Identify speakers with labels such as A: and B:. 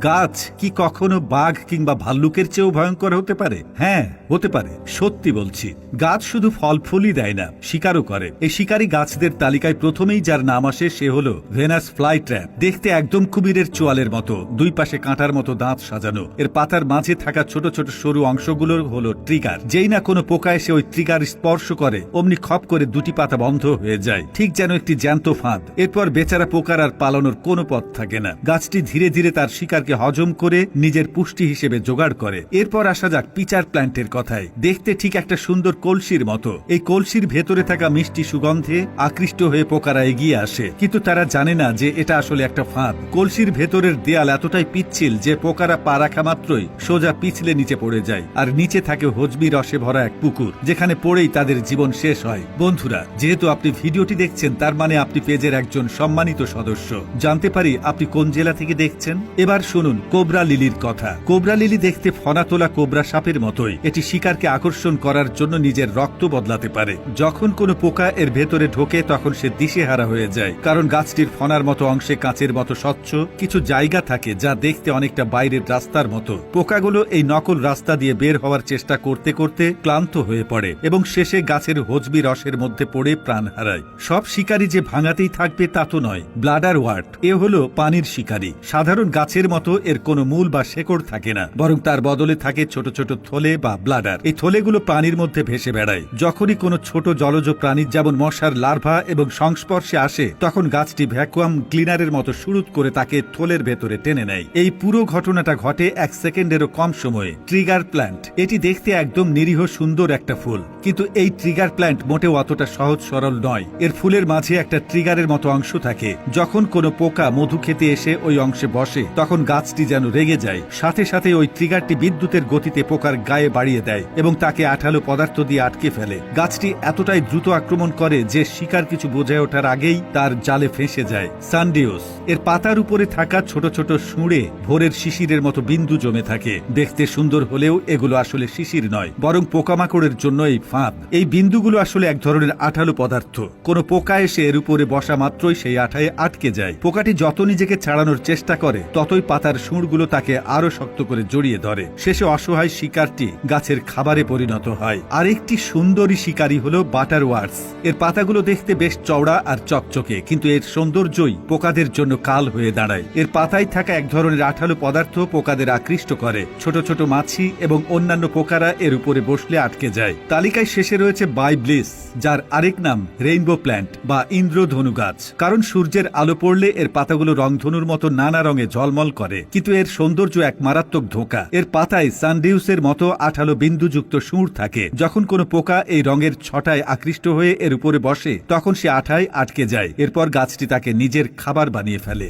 A: গাছ কি কখনো বাঘ কিংবা ভাল্লুকের চেয়েও ভয়ঙ্কর হতে পারে? হ্যাঁ, হতে পারে। সত্যি বলছি। গাছ শুধু ফল ফুলই দেয় না, শিকারও করে। এই শিকারী গাছদের তালিকায় প্রথমেই যার নাম আসে সে হলো ভেনাস ফ্লাই ট্র্যাপ। দেখতে একদম কুমিরের চোয়ালের মতো, দুই পাশে কাঁটার মতো দাঁত সাজানো। এর পাতার মাঝে থাকা ছোট ছোট সরু অংশগুলো হলো ট্রিগার। যেই না কোনো পোকা এসে ওই ট্রিগার স্পর্শ করে অমনি খপ করে দুটি পাতা বন্ধ হয়ে যায়, ঠিক যেন একটি জ্যান্ত ফাঁদ। এরপর বেচারা পোকার আর পালানোর কোনো পথ থাকে না। গাছটি ধীরে ধীরে তার শিকারকে হজম করে নিজের পুষ্টি হিসেবে জোগাড় করে। এরপর আসা যাক পিচার প্ল্যান্টের কথায়। দেখতে ঠিক একটা সুন্দর কলসির মতো। এই কলসির ভেতরে থাকা মিষ্টি সুগন্ধে আকৃষ্ট হয়ে পোকারা এগিয়ে আসে, কিন্তু তারা জানে না যে এটা আসলে একটা ফাঁদ। কলসির ভেতরের দেয়াল এতটাই পিচ্ছিল যে পোকারা পা রাখা মাত্রই সোজা পিছলে নিচে পড়ে যায়। আর নিচে থাকে হজমি রসে ভরা এক পুকুর, যেখানে পড়েই তাদের জীবন শেষ হয়। বন্ধুরা, যেহেতু আপনি ভিডিওটি দেখছেন তার মানে আপনি পেজের একজন সম্মানিত সদস্য। জানতে পারি আপনি কোন জেলা থেকে দেখছেন? এবার শুনুন কোবরা লিলির কথা। কোবরা লিলি দেখতে ফনা তোলা কোবরা সাপের মতোই। এটি শিকারকে আকর্ষণ করার জন্য নিজের রক্ত বদলাতে পারে। যখন কোনো পোকা এর ভেতরে ঢোকে তখন সে দিশেহারা হয়ে যায়, কারণ গাছটির ফনার মতো অংশে কাঁচের মতো স্বচ্ছ কিছু জায়গা থাকে যা দেখতে অনেকটা বাইরের রাস্তার মতো। পোকাগুলো এই নকল রাস্তা দিয়ে বের হওয়ার চেষ্টা করতে করতে ক্লান্ত হয়ে পড়ে এবং শেষে গাছের হজমি রসের মধ্যে পড়ে প্রাণ হারায়। সব শিকারী যে ভাঙাতেই থাকবে তা তো নয়। ব্লাডার ওয়ার্ট এ হলো পানির শিকারী। সাধারণ গাছের মতো এর কোনো মূল বা শেকড় থাকে না, বরং তার বদলে থাকে ছোট ছোট থলে বা ব্লাডার। এই থলেগুলো পানির মধ্যে ভেসে বেড়ায়। যখনই কোনো ছোট জলজ প্রাণী যেমন মশার লার্ভা এবং সংস্পর্শে আসে তখন গাছটি ভ্যাকুয়াম ক্লিনারের মতো শুরুত করে তাকে থলের ভেতরে টেনে নেয়। এই পুরো ঘটনাটা ঘটে 1 সেকেন্ডেরও কম সময়ে। ট্রিগার প্ল্যান্ট এটি দেখতে একদম নিরীহ সুন্দর একটা ফুল, কিন্তু এই ট্রিগার প্ল্যান্ট মোটেও অতটা সহজ সরল নয়। এর ফুলের মাঝে একটা ট্রিগারের মতো অংশ থাকে। যখন কোনো পোকা মধু খেতে এসে ওই অংশে বসে তখন গাছটি যেন রেগে যায়। সাথে সাথে ওই ট্রিগারটি বিদ্যুতের গতিতে পোকার গায়ে বাড়িয়ে দেয় এবং তাকে আঠালো পদার্থ দিয়ে আটকে ফেলে। গাছটি এতটাই দ্রুত আক্রমণ করে যে শিকার কিছু বোঝে ওঠার আগেই তার জালে ফেঁসে যায়। সানডিওস এর পাতার উপরে থাকা ছোট ছোট শুঁড়ে ভোরের শিশিরের মতো বিন্দু জমে থাকে। দেখতে সুন্দর হলেও এগুলো আসলে শিশির নয়, বরং পোকামাকড়ের জন্য এই ফাঁদ। এই বিন্দুগুলো আসলে এক ধরনের আঠালো পদার্থ। কোনো পোকা এসে এর উপরে বসা মাত্রই সেই আঠায় আটকে যায়। পোকাটি যত নিজেকে ছাড়ানোর চেষ্টা করে ততই পাতার শুঁড়গুলো তাকে আরো শক্ত করে জড়িয়ে ধরে। শেষে অসহায় শিকারটি গাছের খাবারে পরিণত হয়। আরেকটি সুন্দরী শিকারী হলো বাটার ওয়ার্স। এর পাতাগুলো দেখতে বেশ চওড়া আর চকচকে, কিন্তু এর সৌন্দর্যই পোকাদের জন্য কাল হয়ে দাঁড়ায়। এর পাতায় থাকা এক ধরনের আঠালো পদার্থ পোকাদের আকৃষ্ট করে। ছোট ছোট মাছি এবং অন্যান্য পোকারা এর উপরে বসলে আটকে যায়। তালিকায় শেষে রয়েছে বাইব্লিস, যার আরেক নাম রেইনবো প্ল্যান্ট বা ইন্দ্রধনু গাছ। কারণ সূর্যের আলো পড়লে এর পাতাগুলো রংধনুর মতো নানা রঙে ঝলমল করে, কিন্তু এর সৌন্দর্য এক মারাত্মক ধোঁকা। এর পাতায় সানডিউসের মতো আঠালো বিন্দুযুক্ত শুঁড় থাকে। যখন কোনো পোকা এই রঙের ছটায় আকৃষ্ট হয়ে এর উপরে বসে তখন সে আঠায় আটকে যায়। এরপর গাছটি তাকে নিজের খাবার বানিয়ে ফেলে।